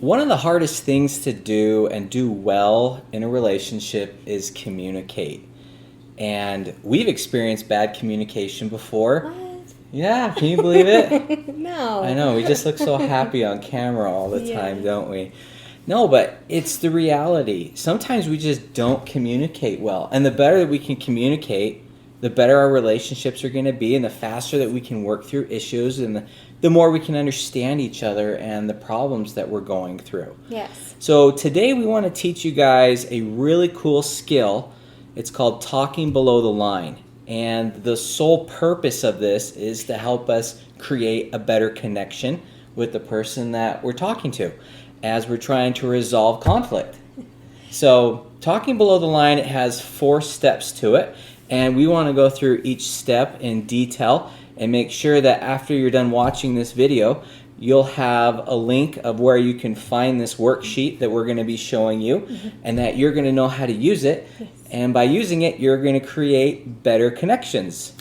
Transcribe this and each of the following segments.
one of the hardest things to do and do well in a relationship is communicate. And we've experienced bad communication before. What? Yeah, can you believe it? No. I know, we just look so happy on camera all the time, don't we? No, but it's the reality. Sometimes we just don't communicate well. And the better that we can communicate, the better our relationships are going to be, and the faster that we can work through issues, and the more we can understand each other and the problems that we're going through. Yes. So today we want to teach you guys a really cool skill. It's called talking below the line. And the sole purpose of this is to help us create a better connection with the person that we're talking to as we're trying to resolve conflict. So talking below the line, it has 4 steps to it. And we want to go through each step in detail and make sure that after you're done watching this video, you'll have a link of where you can find this worksheet that we're going to be showing you, and that you're going to know how to use it. Yes. And by using it, you're going to create better connections.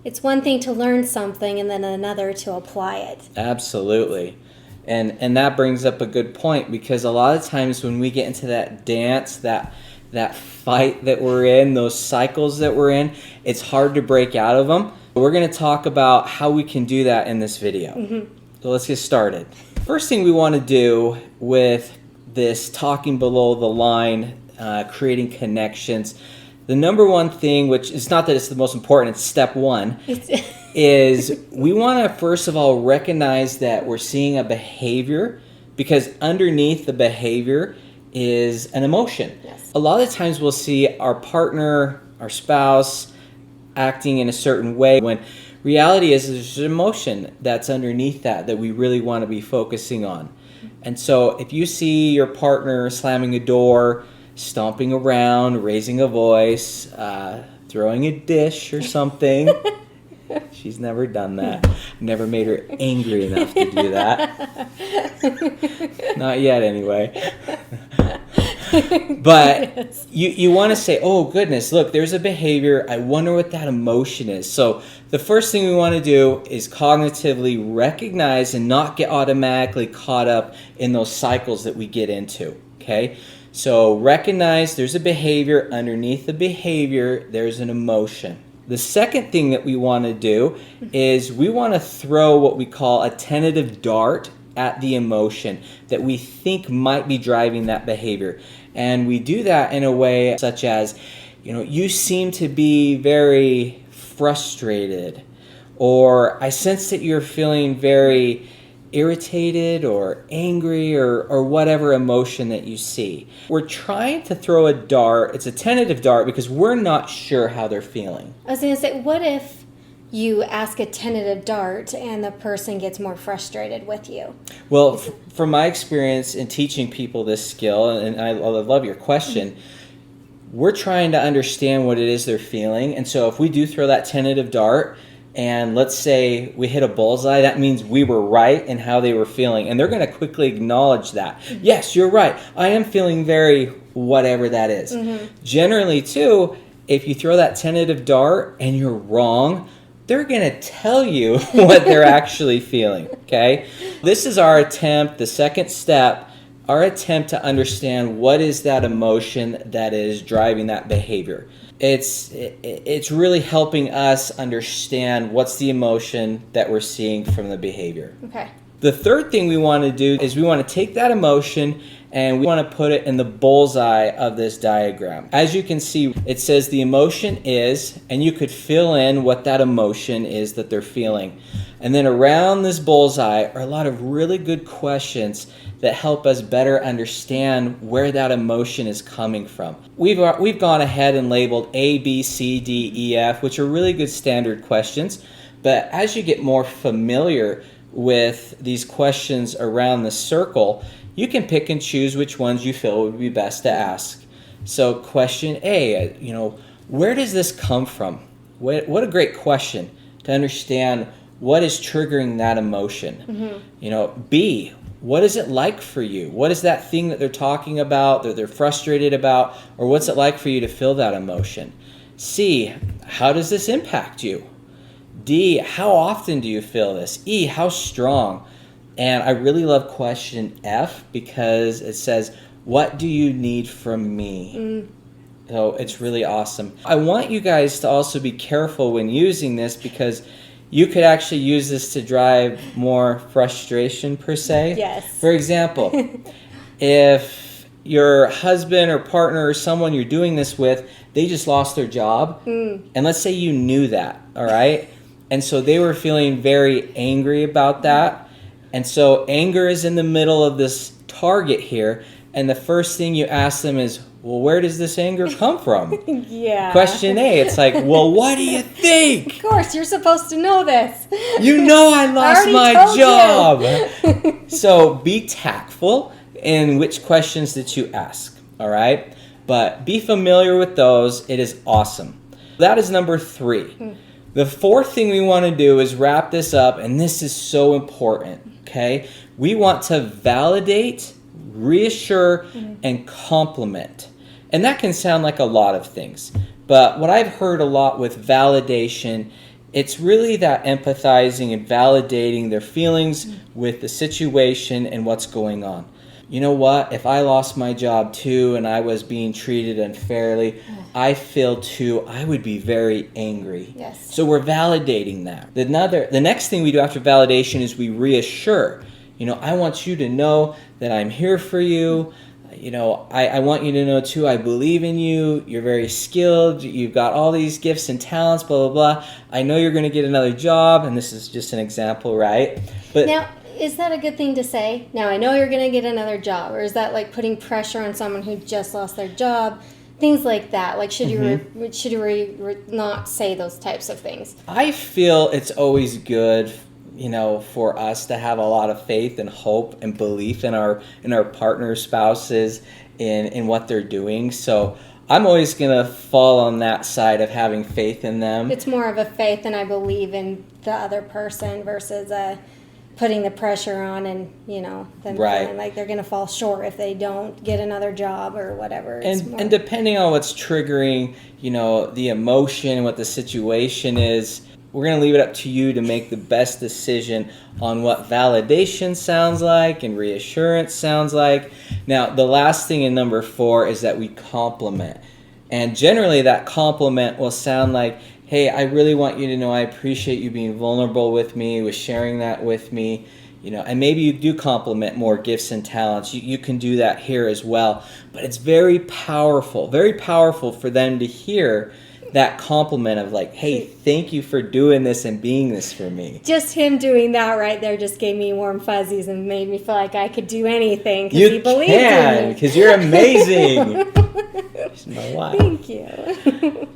It's one thing to learn something and then another to apply it. Absolutely. And that brings up a good point, because a lot of times when we get into that dance, that fight that we're in, those cycles that we're in, it's hard to break out of them. We're going to talk about how we can do that in this video. So let's get started. First thing we want to do with this talking below the line, creating connections, the number one thing, which is not that it's the most important, it's step 1, is we want to first of all recognize that we're seeing a behavior, because underneath the behavior is an emotion. Yes. A lot of times we'll see our partner, our spouse, acting in a certain way, when reality is there's an emotion that's underneath that we really want to be focusing on. And so if you see your partner slamming a door, stomping around, raising a voice, throwing a dish or something, she's never done that. Never made her angry enough to do that. Not yet, anyway. But yes. you want to say, oh goodness, look, there's a behavior. I wonder what that emotion is. So the first thing we want to do is cognitively recognize and not get automatically caught up in those cycles that we get into. Okay? So recognize there's a behavior. Underneath the behavior, there's an emotion. The second thing that we want to do is we want to throw what we call a tentative dart at the emotion that we think might be driving that behavior. And we do that in a way such as, you seem to be very frustrated, or I sense that you're feeling very irritated or angry, or whatever emotion that you see. We're trying to throw a dart. It's a tentative dart because we're not sure how they're feeling. I was going to say, what if you ask a tentative dart and the person gets more frustrated with you? Well, from my experience in teaching people this skill, and I love your question, we're trying to understand what it is they're feeling. And so if we do throw that tentative dart, and let's say we hit a bullseye, that means we were right in how they were feeling. And they're going to quickly acknowledge that. Yes, you're right. I am feeling very whatever that is. Generally, too, if you throw that tentative dart and you're wrong, they're going to tell you what they're actually feeling, okay? This is our attempt, the second step, our attempt to understand what is that emotion that is driving that behavior. It's really helping us understand what's the emotion that we're seeing from the behavior. Okay. The third thing we want to do is we want to take that emotion and we want to put it in the bullseye of this diagram. As you can see, it says the emotion is, and you could fill in what that emotion is that they're feeling. And then around this bullseye are a lot of really good questions that help us better understand where that emotion is coming from. We've gone ahead and labeled A, B, C, D, E, F, which are really good standard questions. But as you get more familiar with these questions around the circle, you can pick and choose which ones you feel would be best to ask. So question A, where does this come from? What a great question to understand what is triggering that emotion. B, what is it like for you? What is that thing that they're talking about, that they're frustrated about, or what's it like for you to feel that emotion? C, how does this impact you? D, how often do you feel this? E, how strong? And I really love question F because it says, what do you need from me? So it's really awesome. I want you guys to also be careful when using this because you could actually use this to drive more frustration per se. Yes. For example, if your husband or partner or someone you're doing this with, they just lost their job, and let's say you knew that, all right? And so they were feeling very angry about that. And so anger is in the middle of this target here, and the first thing you ask them is, well, where does this anger come from? Yeah. Question A, it's like, well, what do you think? Of course, you're supposed to know this. You know I lost my told job. So be tactful in which questions that you ask, all right? But be familiar with those. It is awesome. That is number 3. The fourth thing we want to do is wrap this up, and this is so important, okay? We want to validate, reassure, and compliment. And that can sound like a lot of things. But what I've heard a lot with validation, it's really that empathizing and validating their feelings with the situation and what's going on. You know what? If I lost my job too and I was being treated unfairly, I feel too, I would be very angry. Yes. So we're validating that. The next thing we do after validation is we reassure. You know, I want you to know that I'm here for you. You know, I want you to know too, I believe in you. You're very skilled. You've got all these gifts and talents, blah, blah, blah. I know you're going to get another job. And this is just an example, right? But now, is that a good thing to say? Now, I know you're going to get another job. Or is that like putting pressure on someone who just lost their job? Things like that. Like, should you not say those types of things? I feel it's always good, you know, for us to have a lot of faith and hope and belief in our partner, spouses, in what they're doing. So I'm always going to fall on that side of having faith in them. It's more of a faith and I believe in the other person versus putting the pressure on and, you know, them feeling like they're going to fall short if they don't get another job or whatever. And depending on what's triggering, you know, the emotion and what the situation is, we're going to leave it up to you to make the best decision on what validation sounds like and reassurance sounds like. Now, the last thing in number 4 is that we compliment. And generally that compliment will sound like, hey, I really want you to know I appreciate you being vulnerable with me, with sharing that with me. You know, and maybe you do compliment more gifts and talents. You can do that here as well. But it's very powerful for them to hear that compliment of like, hey, thank you for doing this and being this for me. Just him doing that right there just gave me warm fuzzies and made me feel like I could do anything because he believed in me. Because you're amazing. She's my wife. Thank you.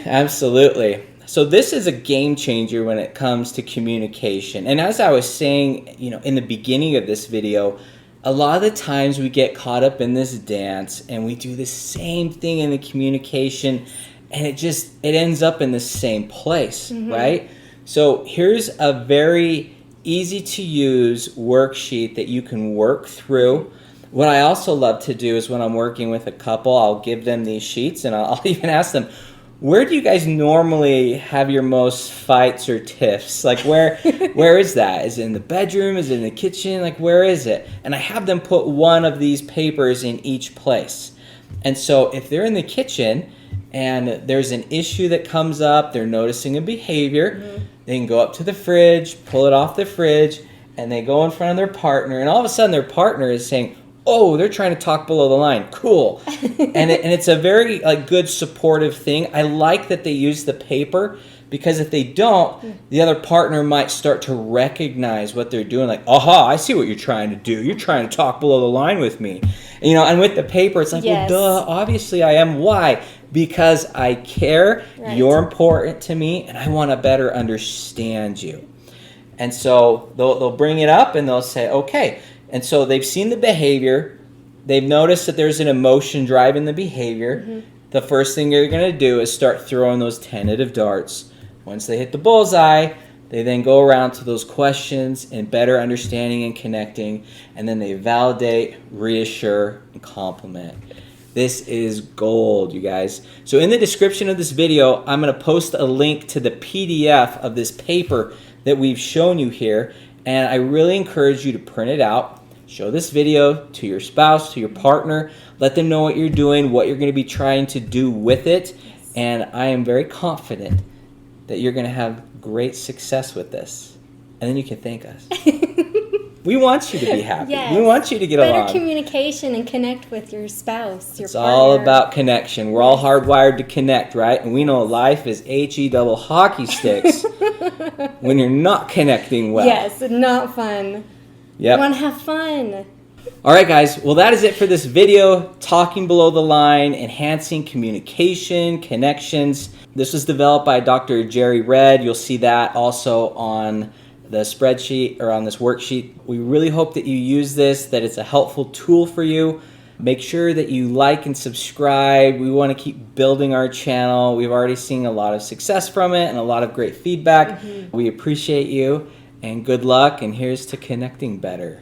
Absolutely. So this is a game changer when it comes to communication. And as I was saying, you know, in the beginning of this video, a lot of the times we get caught up in this dance and we do the same thing in the communication and it ends up in the same place, right? So here's a very easy to use worksheet that you can work through. What I also love to do is when I'm working with a couple, I'll give them these sheets and I'll even ask them, where do you guys normally have your most fights or tiffs? Like where is that? Is it in the bedroom? Is it in the kitchen? Like where is it? And I have them put one of these papers in each place. And so if they're in the kitchen and there's an issue that comes up, they're noticing a behavior, they can go up to the fridge, pull it off the fridge, and they go in front of their partner, and all of a sudden their partner is saying, oh, they're trying to talk below the line. Cool. and it's a very good supportive thing. I like that they use the paper because if they don't, the other partner might start to recognize what they're doing. Like, aha, I see what you're trying to do. You're trying to talk below the line with me. And, and with the paper, it's like, yes. Well, duh, obviously I am. Why? Because I care. Right. You're important to me, and I want to better understand you. And so they'll bring it up and they'll say, okay. And so they've seen the behavior. They've noticed that there's an emotion driving the behavior. The first thing you're going to do is start throwing those tentative darts. Once they hit the bullseye, they then go around to those questions and better understanding and connecting. And then they validate, reassure, and compliment. This is gold, you guys. So in the description of this video, I'm going to post a link to the PDF of this paper that we've shown you here. And I really encourage you to print it out. Show this video to your spouse, to your partner. Let them know what you're doing, what you're going to be trying to do with it. And I am very confident that you're going to have great success with this. And then you can thank us. We want you to be happy. Yes. We want you to get Better along. communication and connect with your spouse, your It's partner. all about connection. We're all hardwired to connect, right? And we know life is HE double hockey sticks when you're not connecting well. Yes, not fun. Yep. Want to have fun. All right, guys. Well, that is it for this video. Talking below the line, enhancing communication, connections. This was developed by Dr. Jerry Red. You'll see that also on the spreadsheet or on this worksheet. We really hope that you use this, that it's a helpful tool for you. Make sure that you like and subscribe. We want to keep building our channel. We've already seen a lot of success from it and a lot of great feedback. We appreciate you, and good luck, and here's to connecting better.